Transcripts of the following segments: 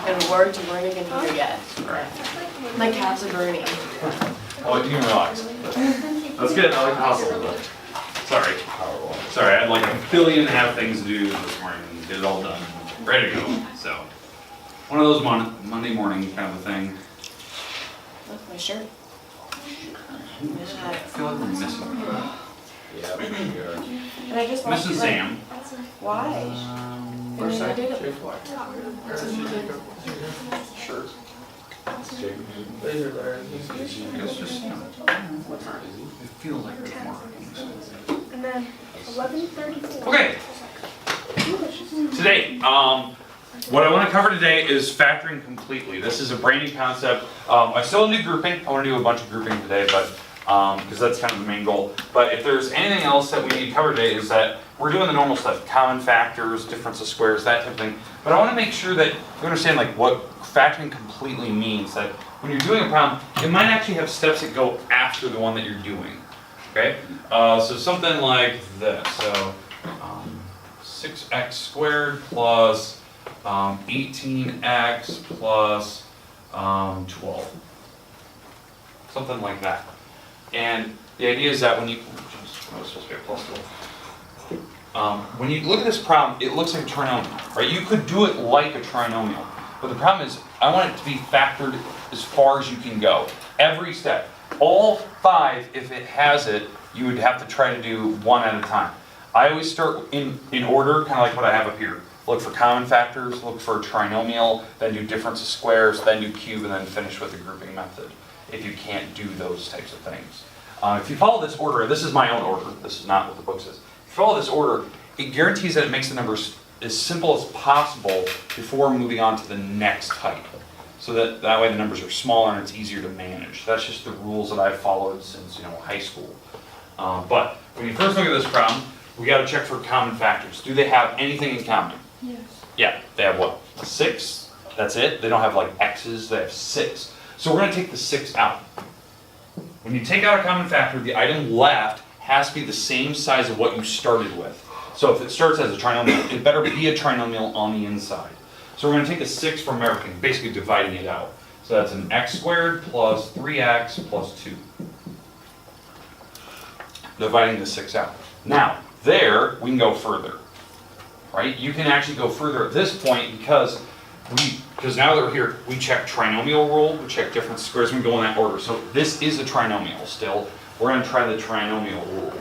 And words weren't even here yet. My calves are burning. Oh, you can relax. That's good. I like the hustle a little bit. Sorry. Sorry, I had like a billion and a half things to do this morning and get it all done. Ready to go. So, one of those Monday morning kind of a thing. Look, my shirt. I feel like we're missing. Yeah, we are. And I just want Missing Sam. Why? Where's I that? did it before. Sure. It's just, you know, it feels like there's more. And then 11:34. Okay. Today, what I want to cover today is factoring completely. This is a brand new concept. I still do grouping. I want to do a bunch of grouping today, but because that's kind of the main goal. But if there's anything else that we need to cover today, is that we're doing the normal stuff, common factors, difference of squares, that type of thing. But I want to make sure that you understand like what factoring completely means. That when you're doing a problem, it might actually have steps that go after the one that you're doing. Okay, so something like this. So 6x squared plus 18x plus 12. Something like that. And the idea is that when you, I was supposed to be a plus 12. When you look at this problem, it looks like a trinomial, right? You could do it like a trinomial, but the problem is I want it to be factored as far as you can go. Every step. All 5, if it has it, you would have to try to do one at a time. I always start in order, kind of like what I have up here. Look for common factors, look for a trinomial, then do difference of squares, then do cube, and then finish with the grouping method, if you can't do those types of things. If you follow this order, this is my own order, this is not what the book says. If you follow this order, it guarantees that it makes the numbers as simple as possible before moving on to the next type. So that way the numbers are smaller and it's easier to manage. That's just the rules that I've followed since high school. But when you first look at this problem, we got to check for common factors. Do they have anything in common? Yes. Yeah, they have what? 6? That's it? They don't have like x's, they have 6. So we're going to take the 6 out. When you take out a common factor, the item left has to be the same size of what you started with. So if it starts as a trinomial, it better be a trinomial on the inside. So we're going to take the 6 from everything, basically dividing it out. So that's an x squared plus 3x plus 2. Dividing the 6 out. Now, there, we can go further. Right? You can actually go further at this point because now that we're here, we check trinomial rule, we check difference of squares, we go in that order. So this is a trinomial still. We're going to try the trinomial rule.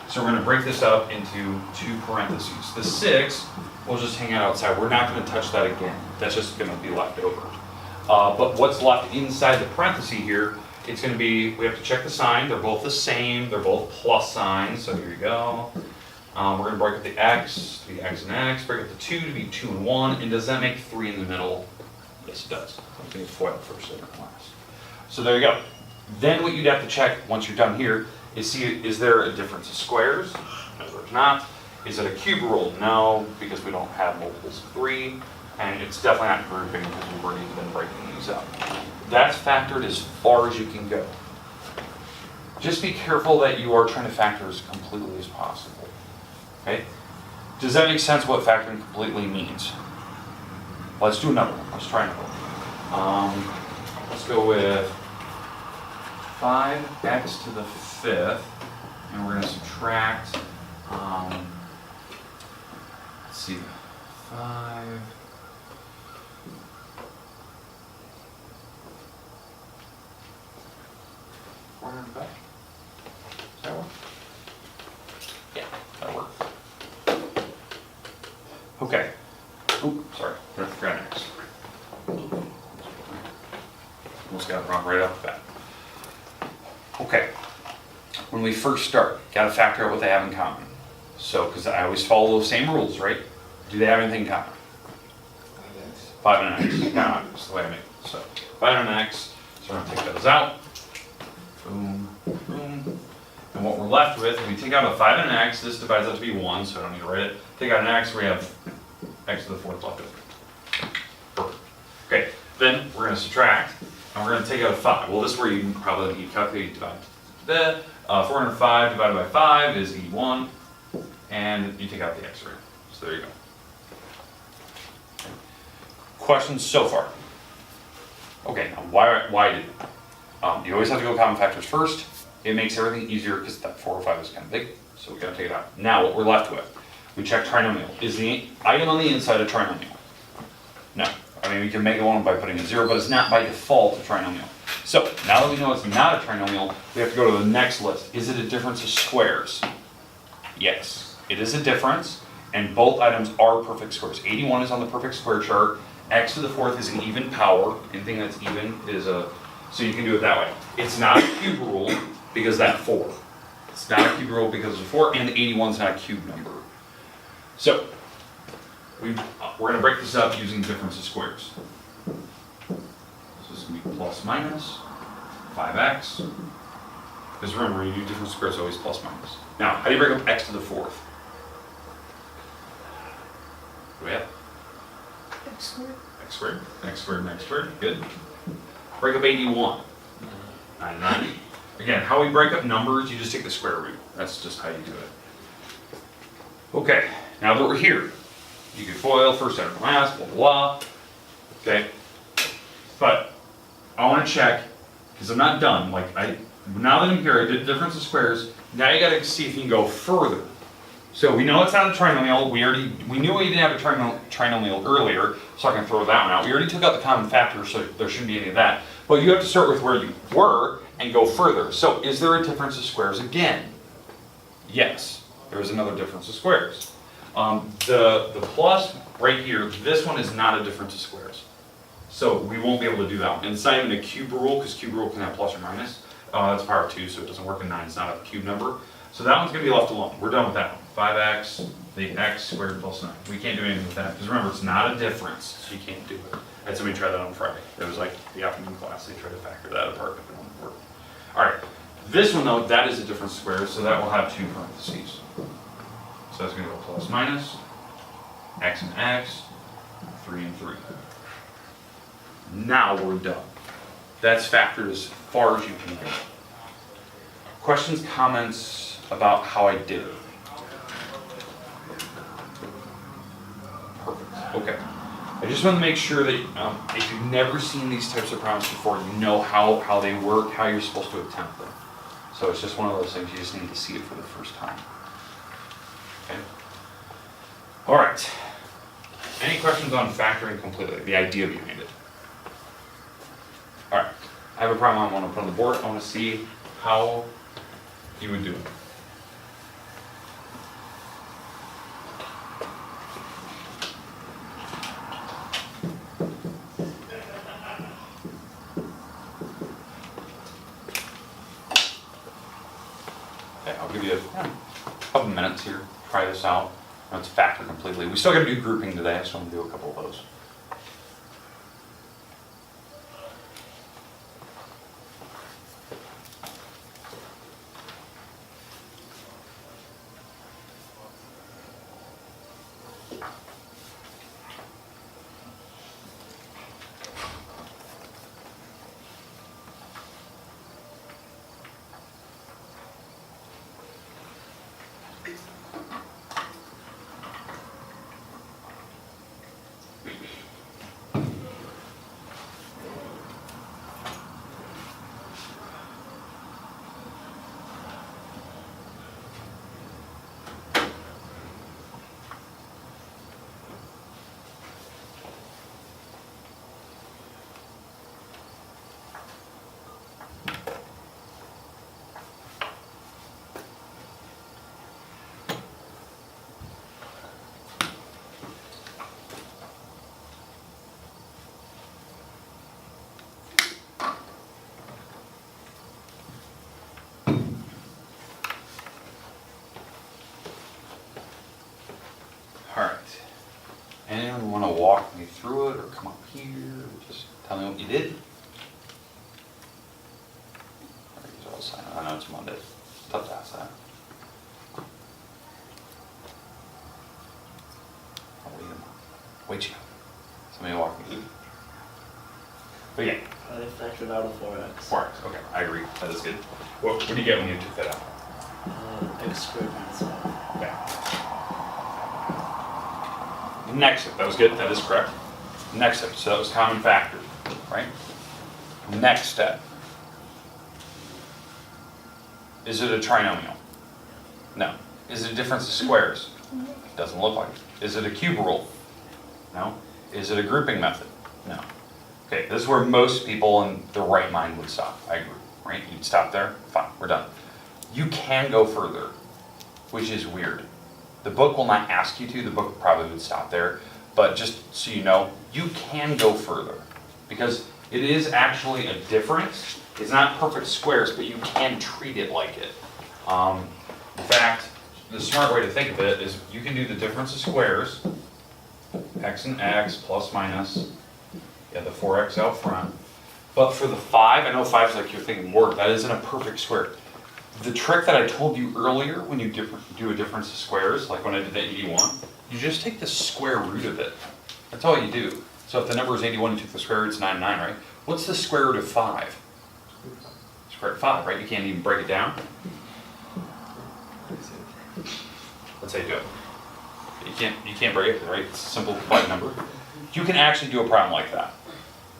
So we're going to break this up into 2 parentheses. The 6 will just hang out outside. We're not going to touch that again. That's just going to be left over. But what's left inside the parenthesis here, it's going to be, we have to check the sign. They're both the same. They're both plus signs. So here you go. We're going to break up the x to be x and x, break up the 2 to be 2 and 1, and does that make 3 in the middle? Yes, it does. I'm going to FOIL first, second, and last. So there you go. Then what you'd have to check once you're done here is see, is there a difference of squares? No, there's not. Is it a cube rule? No, because we don't have multiples of 3, and it's definitely not grouping because we've already been breaking these up. That's factored as far as you can go. Just be careful that you are trying to factor as completely as possible. Okay? Does that make sense what factoring completely means? Let's do another one. Let's try another one. Let's go with 5x to the 5th, and we're going to subtract, let's see, 5, back. Does that work? Yeah, that'll work. Okay. Oop, sorry, I forgot next. Almost got it wrong right off the bat. Okay. When we first start, gotta factor out what they have in common. So, because I always follow those same rules, right? Do they have anything in common? 5 and an x. No, that's the way I make it. So, 5 and an x. So we're gonna take those out. Boom, boom. And what we're left with, if we take out a 5 and an x, this divides out to be 1, so I don't need to write it. Take out an x, we have x to the 4th left over. Perfect. Okay, then we're going to subtract, and we're going to take out a 5. Well, this is where you probably need to calculate divide. 405 divided by 5 is 81, and you take out the x right. So there you go. Questions so far? Okay, now why did you always have to go common factors first? It makes everything easier because that 405 is kind of big, so we gotta take it out. Now what we're left with, we check trinomial. Is the item on the inside a trinomial? No. I mean, we can make it one by putting a 0, but it's not by default a trinomial. So now that we know it's not a trinomial, we have to go to the next list. Is it a difference of squares? Yes, it is a difference, and both items are perfect squares. 81 is on the perfect square chart. X to the fourth is an even power. Anything that's even is a, so you can do it that way. It's not a cube rule because that 4. It's not a cube rule because of 4, and the 81 is not a cube number. So we're going to break this up using difference of squares. So this is going to be plus minus 5x. Because remember, when you do difference of squares, it's always plus minus. Now, how do you break up x to the fourth? What do we have? X squared. X squared, x squared, and x squared. Good. Break up 81. 99. Again, how we break up numbers, you just take the square root. That's just how you do it. Okay, now that we're here, you can FOIL, first item last, blah, blah, blah. Okay, but I want to check, because I'm not done. Now that I'm here, I did difference of squares. Now you got to see if you can go further. So we know it's not a trinomial. We knew we didn't have a trinomial earlier, so I can throw that one out. We already took out the common factor, so there shouldn't be any of that. But you have to start with where you were and go further. So is there a difference of squares again? Yes, there is another difference of squares. The plus right here, this one is not a difference of squares. So we won't be able to do that one. And it's not even a cube rule, because cube rule can have plus or minus. That's power of 2, so it doesn't work in 9. It's not a cube number. So that one's going to be left alone. We're done with that one. 5x, the x squared plus 9. We can't do anything with that, because remember, it's not a difference, so you can't do it. I had somebody try that on Friday. It was like the afternoon class. They tried to factor that apart, but it won't work. All right. This one, though, that is a difference of squares, so that will have 2 parentheses. So that's going to go plus minus, x and x, 3 and 3. Now we're done. That's factored as far as you can go. Questions, comments about how I did it? Perfect. Okay. I just want to make sure that if you've never seen these types of problems before, you know how they work, how you're supposed to attempt them. So it's just one of those things, you just need to see it for the first time. Okay? All right. Any questions on factoring completely, the idea behind it? All right. I have a problem I want to put on the board. I want to see how you would do it. Okay, I'll give you a couple minutes here. Try this out. Let's factor completely. We still got to do grouping today, so I'm going to do a couple of those. All right. Anyone want to walk me through it or come up here and just tell me what you did? I know it's Monday. Tough to ask that. Wait, you. Somebody walk me through. But yeah. I factored out a 4x. 4x. Okay, I agree. That is good. What do you get when you took that out? X squared minus 5. Okay. Next, that was good. That is correct. Next step, so that was common factor, right? Next step. Is it a trinomial? No. Is it a difference of squares? Doesn't look like it. Is it a cube rule? No. Is it a grouping method? No. Okay, this is where most people in the right mind would stop. I agree, right? You'd stop there, fine, we're done. You can go further, which is weird. The book will not ask you to, the book probably would stop there, but just so you know, you can go further because it is actually a difference. It's not perfect squares, but you can treat it like it. In fact, the smart way to think of it is you can do the difference of squares, x and x plus minus, you have the 4x out front. But for the 5, I know 5 is like you're thinking work, that isn't a perfect square. The trick that I told you earlier when you do a difference of squares, like when I did the 81, you just take the square root of it. That's all you do. So if the number is 81, you take the square root, it's 99, right? What's the square root of 5? Square root of 5, right? You can't even break it down. Let's say do it. You can't break it, right? It's a simple like number. You can actually do a problem like that.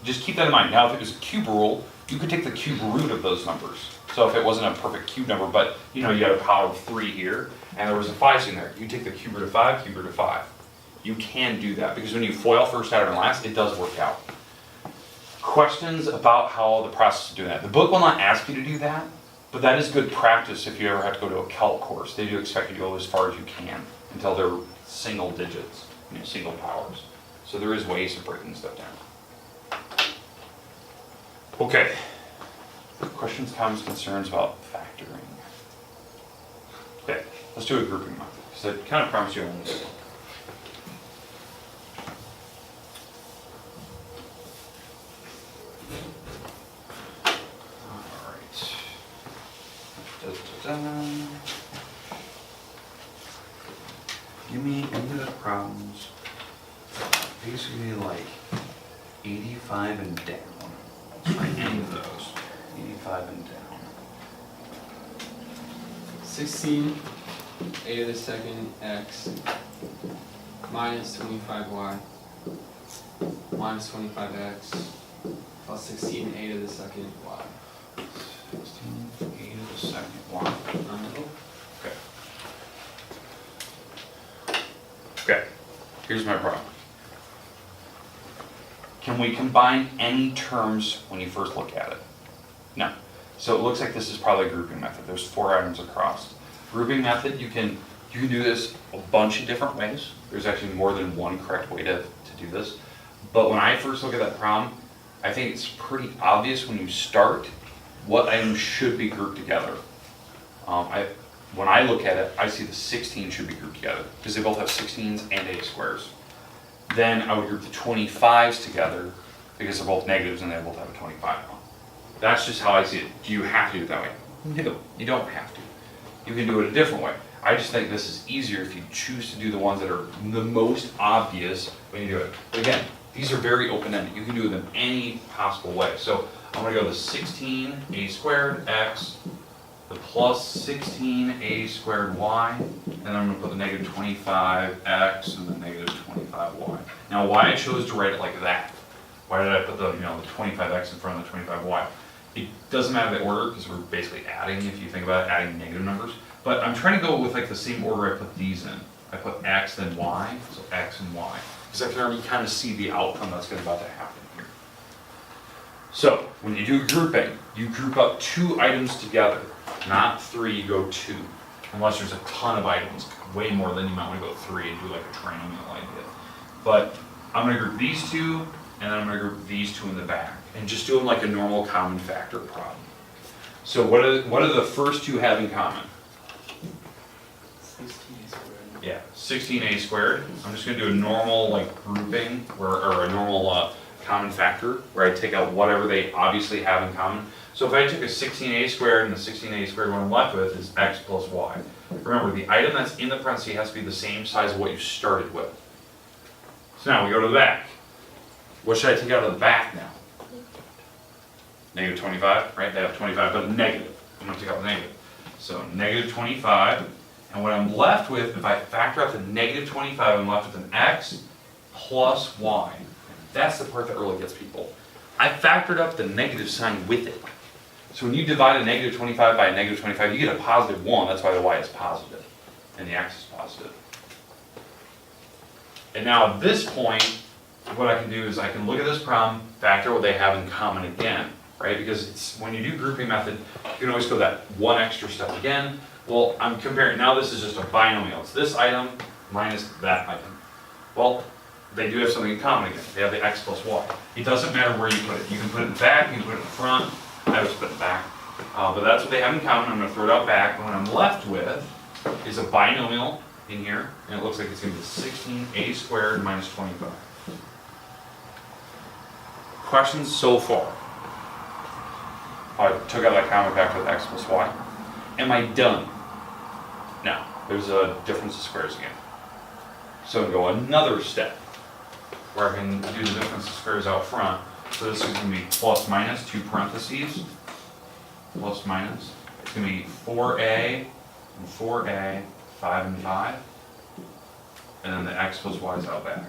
Just keep that in mind. Now, if it was a cube rule, you could take the cube root of those numbers. So if it wasn't a perfect cube number, but you know you had a power of 3 here, and there was a 5 in there, you take the cube root of 5, cube root of 5. You can do that because when you FOIL first, out, and last, it does work out. Questions about how the process of doing that? The book will not ask you to do that, but that is good practice if you ever have to go to a calc course. They do expect you to go as far as you can until they're single digits, single powers. So there is ways of breaking stuff down. Okay. Questions, comments, concerns about factoring? Okay, let's do a grouping method, because I kind of promised you I won't do it. Alright. Give me any of the problems, basically like 85 and down. Try any of those. 85 and down. 16, a to the second x, minus 25y, minus 25x, plus 16 a to the second y. 16 a to the second y. Okay. Okay, here's my problem. Can we combine any terms when you first look at it? No. So it looks like this is probably a grouping method. There's 4 items across. Grouping method, you can do this a bunch of different ways. There's actually more than one correct way to do this. But when I first look at that problem, I think it's pretty obvious when you start what items should be grouped together. When I look at it, I see the 16 should be grouped together because they both have 16s and a squares. Then I would group the 25s together because they're both negatives and they both have a 25 on. That's just how I see it. Do you have to do it that way? No, you don't have to. You can do it a different way. I just think this is easier if you choose to do the ones that are the most obvious when you do it. But again, these are very open-ended. You can do them any possible way. So I'm going to go to 16a squared x, the plus 16a squared y, and then I'm going to put the negative 25x and the negative 25y. Now why I chose to write it like that, why did I put the 25x in front of the 25y? It doesn't matter the order because we're basically adding, if you think about it, adding negative numbers. But I'm trying to go with like the same order I put these in. I put x then y, so x and y. Because I can already kind of see the outcome that's about to happen here. So when you do grouping, you group up 2 items together. Not 3, you go 2. Unless there's a ton of items, way more than you might want to go 3 and do like a trinomial idea. But I'm going to group these 2, and then I'm going to group these 2 in the back. And just do them like a normal common factor problem. So what do the first 2 have in common? 16a squared. Yeah, 16a squared. I'm just going to do a normal like grouping, or a normal common factor, where I take out whatever they obviously have in common. So if I took a 16a squared and the 16a squared, what I'm left with is x plus y. Remember, the item that's in the parentheses has to be the same size of what you started with. So now we go to the back. What should I take out of the back now? Negative 25, right? They have 25, but negative. I'm going to take out the negative. So negative 25, and what I'm left with, if I factor out the negative 25, I'm left with an x plus y. That's the part that really gets people. I factored up the negative sign with it. So when you divide a negative 25 by a negative 25, you get a positive 1. That's why the y is positive, and the x is positive. And now at this point, what I can do is I can look at this problem, factor what they have in common again, right? Because it's, when you do grouping method, you can always go that one extra step again. Well, I'm comparing, now this is just a binomial. It's this item minus that item. Well, they do have something in common again. They have the x plus y. It doesn't matter where you put it. You can put it in the back, you can put it in the front. I always put it back. But that's what they have in common. I'm going to throw it out back. And what I'm left with is a binomial in here. And it looks like it's going to be 16a squared minus 25. Questions so far? I took out that common factor with x plus y. Am I done? No. There's a difference of squares again. So go another step where I can do the difference of squares out front. So this is going to be plus minus, 2 parentheses, plus minus. It's going to be 4a and 4a, 5 and 5. And then the x plus y is out back.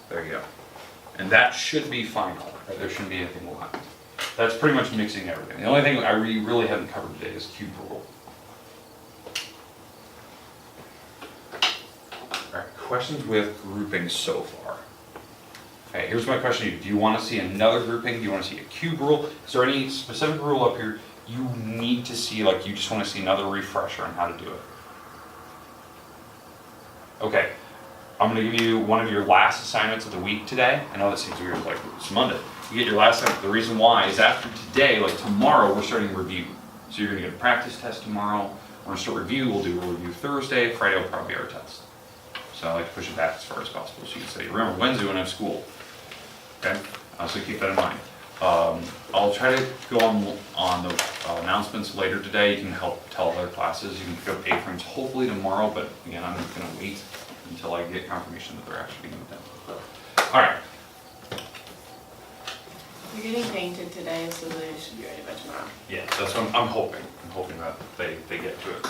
There you go. And that should be final. Right? There shouldn't be anything left. That's pretty much mixing everything. The only thing I really haven't covered today is cube rule. All right, questions with grouping so far? Okay, here's my question to you. Do you want to see another grouping? Do you want to see a cube rule? Is there any specific rule up here you need to see, like you just want to see another refresher on how to do it? Okay, I'm going to give you one of your last assignments of the week today. I know that seems weird, like it's Monday. You get your last assignment. The reason why is after today, like tomorrow, we're starting review. So you're going to get a practice test tomorrow. We're going to start review. We'll do a review Thursday. Friday will probably be our test. So I like to push it back as far as possible. So you can say, remember, Wednesday when I have school. Okay, so keep that in mind. I'll try to go on the announcements later today. You can help tell other classes. You can pick up A-frames hopefully tomorrow, but again, I'm going to wait until I get confirmation that they're actually being moved in. All right. You're getting painted today, so they should be ready by tomorrow. Yeah, that's what I'm hoping. I'm hoping that they get to it.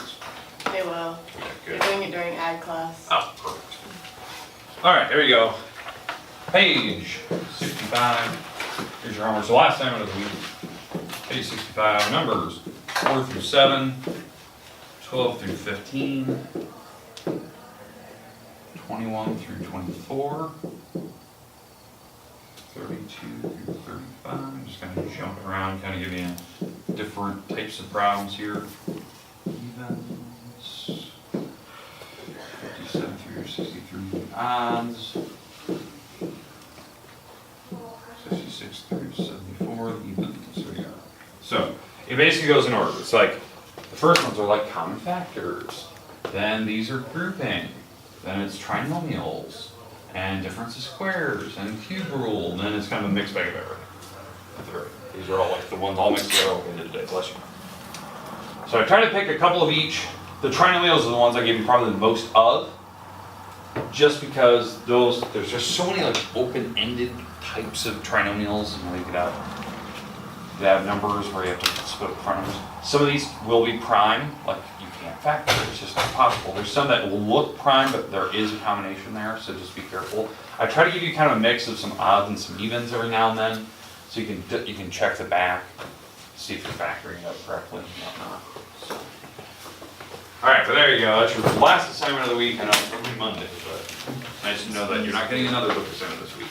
They will. Yeah, They're good. doing it during ag class. Oh, perfect. All right, there we go. Page 65. Here's your homework. So last assignment of the week. Page 65. Numbers 4 through 7, 12 through 15, 21 through 24, 32 through 35. I'm just kind of jumping around, kind of giving you different types of problems here. Evens, 57 through 63 odds, 66 through 74 evens. There we go. So it basically goes in order. It's like the first ones are like common factors. Then these are grouping. Then it's trinomials and difference of squares and cube rule. And then it's kind of a mixed bag of everything. These are all like the ones all mixed together like I did today. Bless you. So I tried to pick a couple of each. The trinomials are the ones I gave you probably the most of, just because there's just so many like open-ended types of trinomials, and you could have numbers where you have to split front numbers. Some of these will be prime, like you can't factor, it's just not possible. There's some that will look prime, but there is a combination there, so just be careful. I try to give you kind of a mix of some odds and some evens every now and then, so you can check the back, see if you're factoring it up correctly and whatnot. So. All right, but there you go. That's your last assignment of the week. I know it's only Monday, but nice to know that you're not getting another book assignment this week.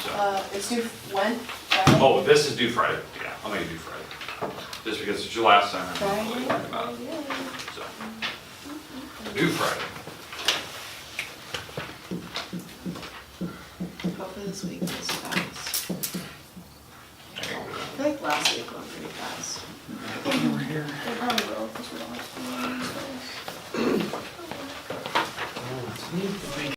So. It's due when? Friday? Oh, this is due Friday. Yeah, I'll make it due Friday. Just because it's your last assignment. I'm Friday? really worried about it. So, due Friday.